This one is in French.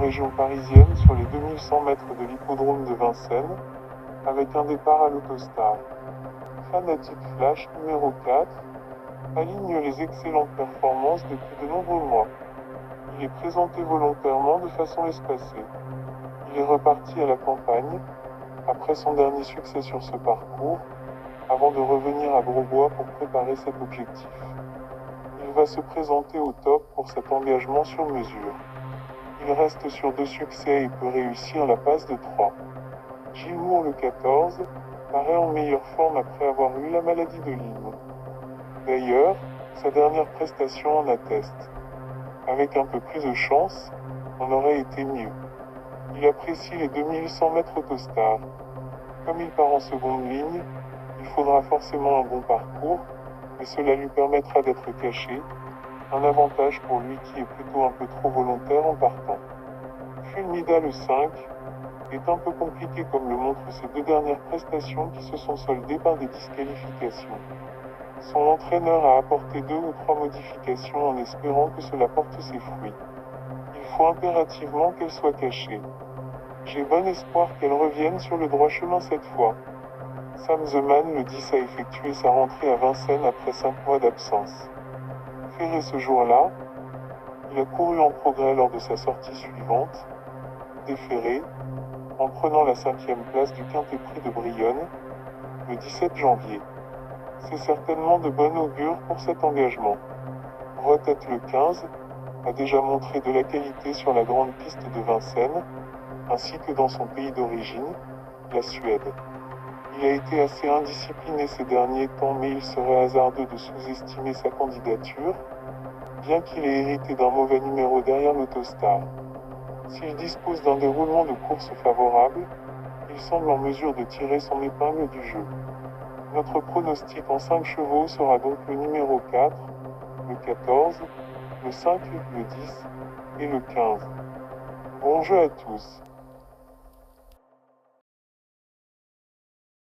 région parisienne sur les 2100 mètres de l'hippodrome de Vincennes, avec un départ à l'Autostar. Fanatic Flash numéro 4 aligne les excellentes performances depuis de nombreux mois. Il est présenté volontairement de façon espacée. Il est reparti à la campagne, après son dernier succès sur ce parcours, avant de revenir à Grosbois pour préparer cet objectif. Il va se présenter au top pour cet engagement sur mesure. Il reste sur 2 succès et peut réussir la passe de 3. Gilmour le 14 paraît en meilleure forme après avoir eu la maladie de Lyme. D'ailleurs, sa dernière prestation en atteste. Avec un peu plus de chance, on aurait été mieux. Il apprécie les 2100 mètres Autostar. Comme il part en seconde ligne, il faudra forcément un bon parcours, mais cela lui permettra d'être caché, un avantage pour lui qui est plutôt un peu trop volontaire en partant. Fulmida le 5 est un peu compliqué comme le montrent ses 2 dernières prestations qui se sont soldées par des disqualifications. Son entraîneur a apporté 2 ou 3 modifications en espérant que cela porte ses fruits. Il faut impérativement qu'elle soit cachée. J'ai bon espoir qu'elle revienne sur le droit chemin cette fois. Sam The Man le 10 a effectué sa rentrée à Vincennes après 5 mois d'absence. Ferré ce jour-là, il a couru en progrès lors de sa sortie suivante, déferré, en prenant la 5e place du Quintet Prix de Brionne, le 17 janvier. C'est certainement de bon augure pour cet engagement. Retête le 15 a déjà montré de la qualité sur la grande piste de Vincennes, ainsi que dans son pays d'origine, la Suède. Il a été assez indiscipliné ces derniers temps, mais il serait hasardeux de sous-estimer sa candidature, bien qu'il ait hérité d'un mauvais numéro derrière l'Autostar. S'il dispose d'un déroulement de course favorable, il semble en mesure de tirer son épingle du jeu. Notre pronostic en 5 chevaux sera donc le numéro 4, le 14, le 5, le 10 et le 15. Bon jeu à tous.